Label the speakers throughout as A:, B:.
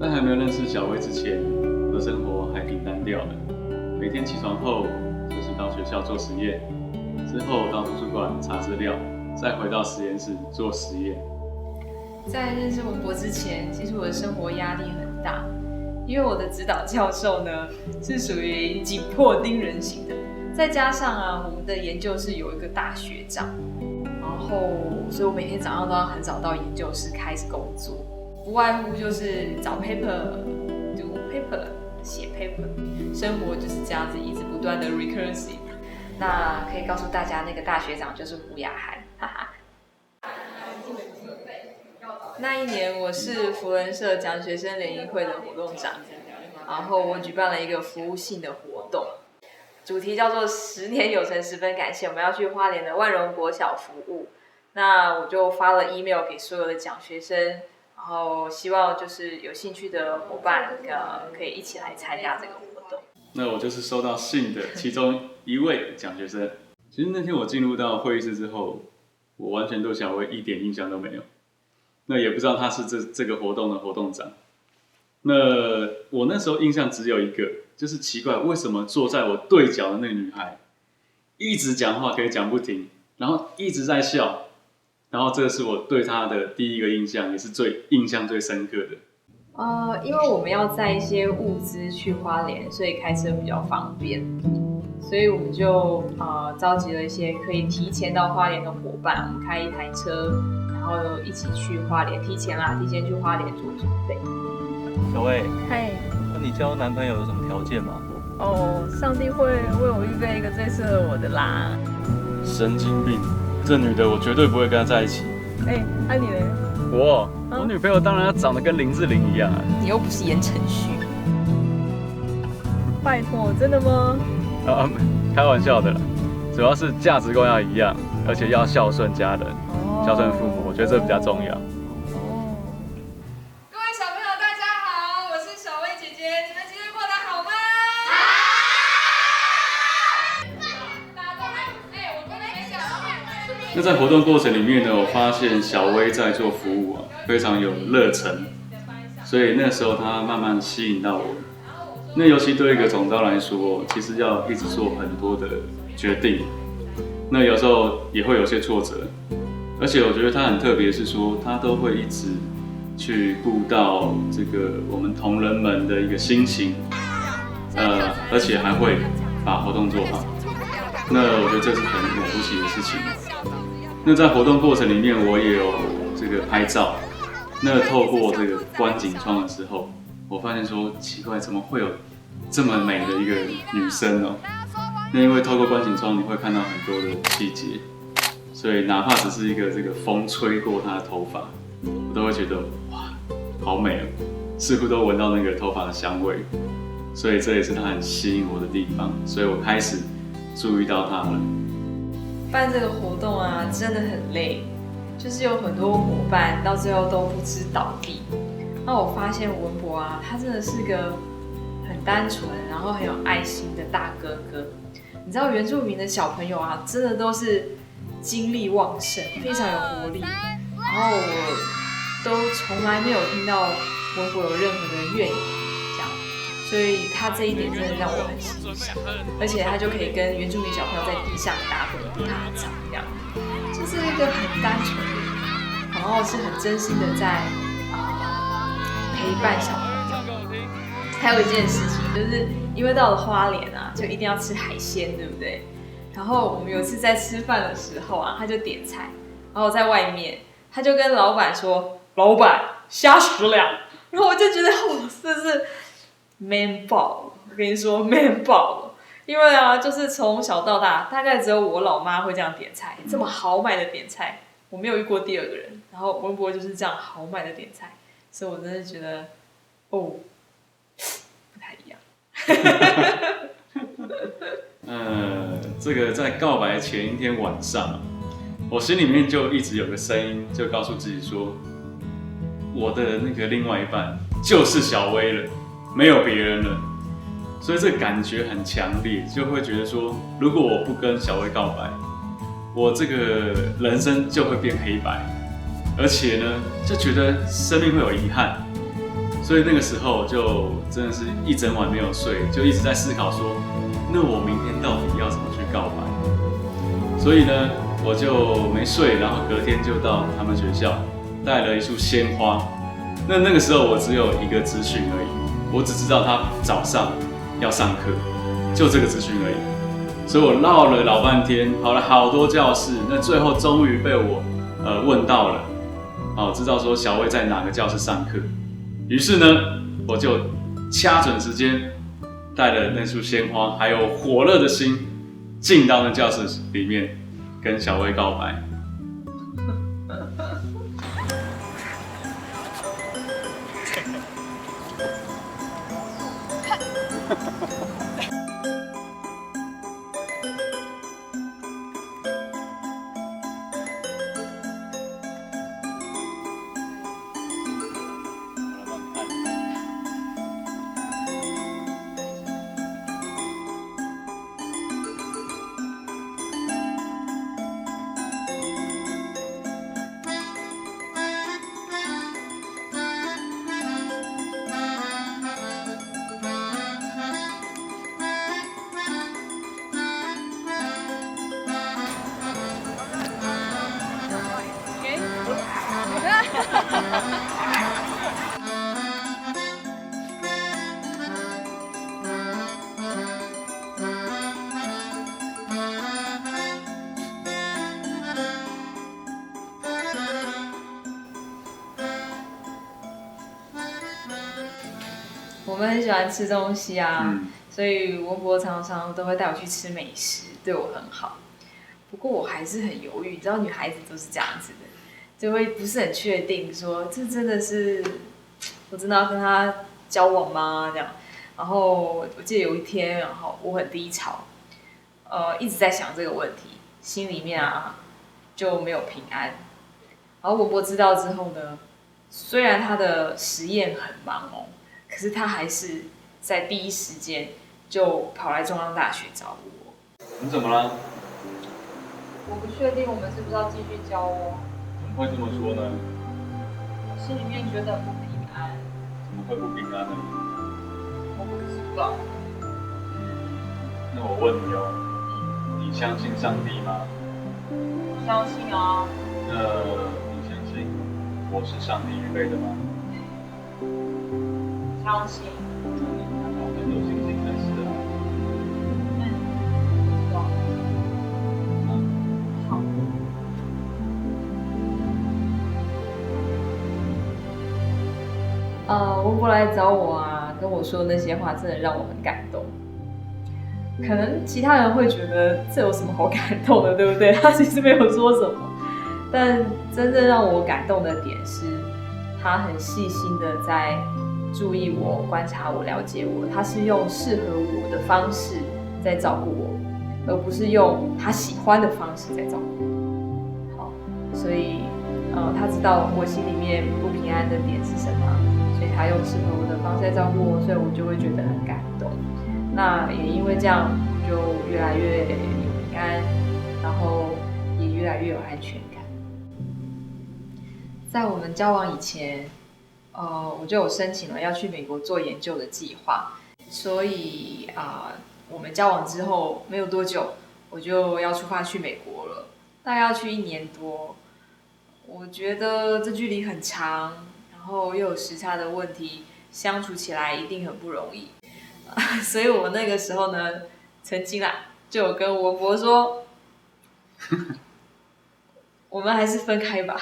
A: 在还没有认识小薇之前，我的生活还挺单调的。每天起床后就是到学校做实验，之后到图书馆查资料，再回到实验室做实验。
B: 在认识文博之前，其实我的生活压力很大，因为我的指导教授呢是属于紧迫盯人型的，再加上啊，我们的研究室有一个大学长，所以我每天早上都要很早到研究室开始工作，不外乎就是找 paper、读 paper、写 paper， 生活就是这样子一直不断的 recursive。那可以告诉大家，那个大学长就是胡雅涵，哈哈。那一年我是福伦社奖学生联谊会的活动长，然后我举办了一个服务性的活动，主题叫做10年有成十分感谢，我们要去花莲的万荣国小服务。那我就发了 email 给所有的奖学生，然后希望就是有兴趣的伙伴可以一起来参加这个活动。
A: 那我就是收到信的其中一位奖学生。其实那天我进入到会议室之后，我完全对小薇一点印象都没有。那也不知道他是这个活动的活动长。那我那时候印象只有一个，就是奇怪为什么坐在我对角的那个女孩一直讲话可以讲不停，然后一直在笑，然后这是我对她的第一个印象，也是印象最深刻的。
B: 因为我们要载一些物资去花莲，所以开车比较方便，所以我们就召集了一些可以提前到花莲的伙伴，我们开一台车，然后一起去花莲，提前去花莲做准备。
C: 小薇，
D: 嗨，
C: 那你交男朋友有什么条件吗？
D: 上帝会为我预备一个最适合我的啦。
A: 神经病，这女的我绝对不会跟她在一起。
D: 那你呢？
A: 我女朋友当然要长得跟林志玲一样啊。
B: 你又不是言承旭。
D: 拜托，真的吗？
A: 开玩笑的啦，主要是价值观要一样，而且要孝顺家人，孝顺父母，我觉得这比较重要。
B: 各位小朋友，大家好，我是小薇姐姐，你们今天过得好吗？
A: 那在活动过程里面呢，我发现小薇在做服务非常有热忱，所以那时候她慢慢吸引到我。那尤其对一个总召来说，其实要一直做很多的决定，那有时候也会有些挫折，而且我觉得她很特别，是说她都会一直去顾到这个我们同仁们的一个心情，而且还会把活动做好。那我觉得这是很了不起的事情。那在活动过程里面，我也有这个拍照。那透过这个观景窗的时候，我发现说奇怪，怎么会有这么美的一个女生哦？那因为透过观景窗，你会看到很多的细节，所以哪怕只是一个这个风吹过她的头发，我都会觉得哇，好美哦，似乎都闻到那个头发的香味。所以这也是她很吸引我的地方，所以我开始注意到她了。
B: 办这个活动啊，真的很累，就是有很多伙伴到最后都不知倒地。那我发现文博啊，他真的是个很单纯，然后很有爱心的大哥哥。你知道原住民的小朋友啊，真的都是精力旺盛，非常有活力。然后我都从来没有听到文博有任何的怨言，这样，所以他这一点真的让我很欣赏。而且他就可以跟原住民小朋友在地上打滚打仗，这样，就是一个很单纯的人，然后是很真心的在陪伴小朋友。还有一件事情，就是因为到了花莲啊，就一定要吃海鲜，对不对？然后我们有一次在吃饭的时候啊，他就点菜，然后在外面，他就跟老板说：“老板，虾10两。”然后我就觉得，哇，这是 man 爆了！我跟你说 ，man 爆了。因为啊，就是从小到大，大概只有我老妈会这样点菜，这么豪迈的点菜，我没有遇过第二个人。然后文博就是这样豪迈的点菜，所以我真的觉得，不太一样。
A: 这个在告白前一天晚上，我心里面就一直有个声音，就告诉自己说，我的那个另外一半就是小薇了，没有别人了。所以这感觉很强烈，就会觉得说，如果我不跟小薇告白，我这个人生就会变黑白，而且呢，就觉得生命会有遗憾。所以那个时候就真的是一整晚没有睡，就一直在思考说，那我明天到底要怎么去告白？所以呢，我就没睡，然后隔天就到他们学校，带了一束鲜花。那个时候我只有一个资讯而已，我只知道他早上要上课，就这个资讯而已。所以我绕了老半天，跑了好多教室，那最后终于被我问到了，知道说小薇在哪个教室上课。于是呢，我就掐准时间，带了那束鲜花，还有火热的心，进到那教室里面，跟小薇告白。
B: 我们很喜欢吃东西啊，所以文博常常都会带我去吃美食，对我很好。不过我还是很犹豫，你知道女孩子都是这样子的，就会不是很确定说这真的是我真的要跟他交往吗？这样。然后我记得有一天，然后我很低潮，一直在想这个问题，心里面啊就没有平安。然后文博知道之后呢，虽然他的实验很忙哦，可是他还是在第一时间就跑来中央大学找我。
A: 你怎么了？
B: 我不确定我们是不是要继续交往。
A: 怎么会这么说呢？
B: 我心里面觉得不平安。
A: 怎么会不平安呢？
B: 我不知道。
A: 那我问你哦，你相信上帝吗？
B: 我相信啊。
A: 那你相信我是上帝预备的吗？
B: 相信。
A: 好，很有信心才是啊。
B: 知道。好。文博来找我啊，跟我说那些话，真的让我很感动。可能其他人会觉得这有什么好感动的，对不对？他其实没有说什么，但真正让我感动的点是，他很细心的在注意我、观察我、了解我，他是用适合我的方式在照顾我，而不是用他喜欢的方式在照顾我。好，所以他知道我心里面不平安的点是什么，所以他用适合我的方式在照顾我，所以我就会觉得很感动。那也因为这样，就越来越有平安，然后也越来越有安全感。在我们交往以前，我就有申请了要去美国做研究的计划，所以我们交往之后没有多久，我就要出发去美国了，大概要去1年多。我觉得这距离很长，然后又有时差的问题，相处起来一定很不容易。所以我那个时候呢，曾经就有跟文博说，我们还是分开吧。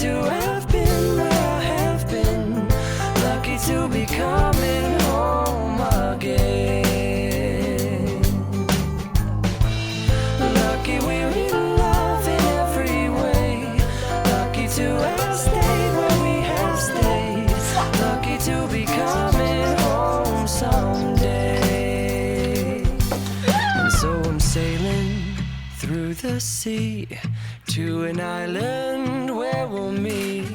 E: To have been where I have been, lucky to be coming home again. Lucky we're in love in every way, the sea to an island where we'll meet.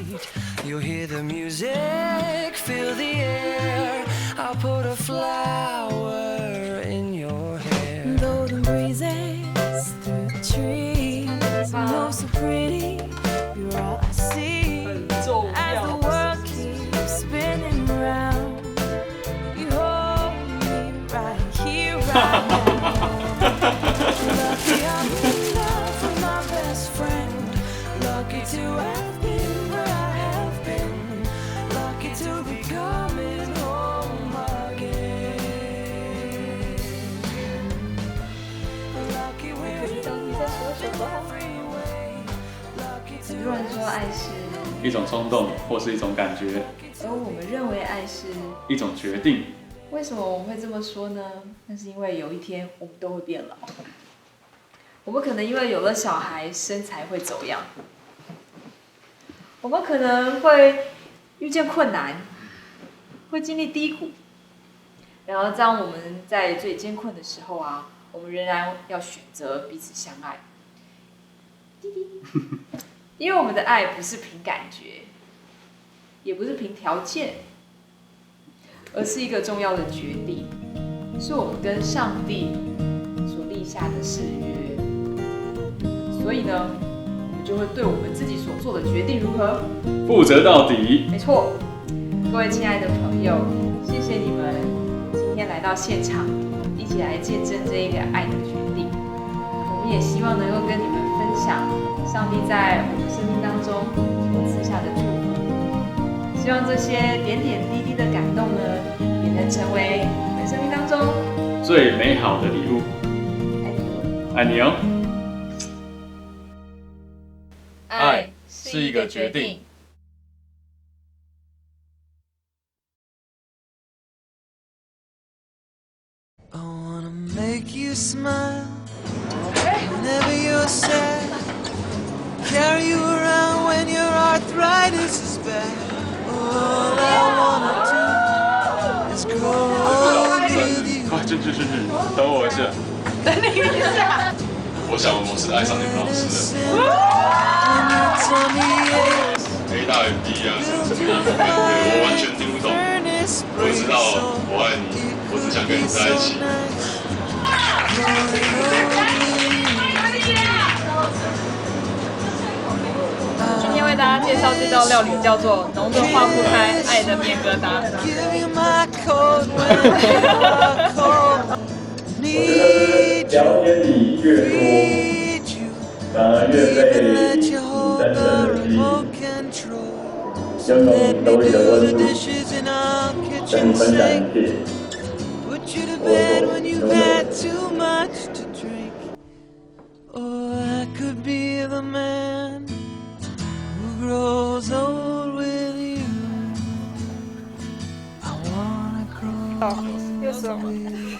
E: You'll hear the music, feel the air. I'll put a flower in your hair.
F: Though the breezes through the trees move so pretty, you're all I see.
B: 很重
F: As the
B: 要。
F: world keeps spinning round, you hold me right here, right now. Lucky I'm in love with my best friend. Lucky to have been where I have been. Lucky to be coming home again. Lucky we're in the freeway. Lucky
B: 很
F: to
B: 多人说爱是，
A: 一种冲动或是一种感觉，
B: 而我们认为爱是。
A: 一种决定。
B: 为什么我们会这么说呢？那是因为有一天我们都会变老，我们可能因为有了小孩，身材会走样，我们可能会遇见困难，会经历低谷。然而，当我们在最艰困的时候啊，我们仍然要选择彼此相爱。滴滴，因为我们的爱不是凭感觉，也不是凭条件。而是一个重要的决定，是我们跟上帝所立下的誓约。所以呢，我们就会对我们自己所做的决定如何
A: 负责到底。
B: 没错，各位亲爱的朋友，谢谢你们今天来到现场，一起来见证这一个爱的决定。我们也希望能够跟你们分享上帝在我们生命当中所赐下的祝福。希望这些点点滴滴的感动呢，也能成为你们生命当中
A: 最美好的礼物。爱你哦。
C: 爱是一个决定。
E: I wanna make you smile whenever you're sad. Carry you around when your arthritis is bad. All I wanna do is grow old with you.
A: 快去，等我一下。等你一下。我想我是爱上你们老师的。
E: When your tummy aches,
A: A 大于 B 啊，什么意思？我完全听不懂。
E: furnace
A: 我知
E: breaks
A: 道
E: so
A: 我爱你，我只想跟你在一起。
D: 今天为大家介绍这道料理叫做浓的化不开爱的面疙瘩。
E: Give you my coat when you're cold. Need
G: 了解你越多，
E: need you.
G: 反而越
E: Even
G: 被
E: let
G: 你
E: you
G: 深
E: hold
G: 深
E: the
G: 的吸引。
E: remote control.
G: 拥有
E: Let
G: 你
E: me
G: 手里的
E: do
G: 温
E: the
G: 度，
E: dishes in our
G: 跟你
E: kitchen
G: 分享
E: sink.
G: 一切。
E: Put you to bed when you had too much to drink. Oh, I could be the man who grows old with you. I wanna grow old with you.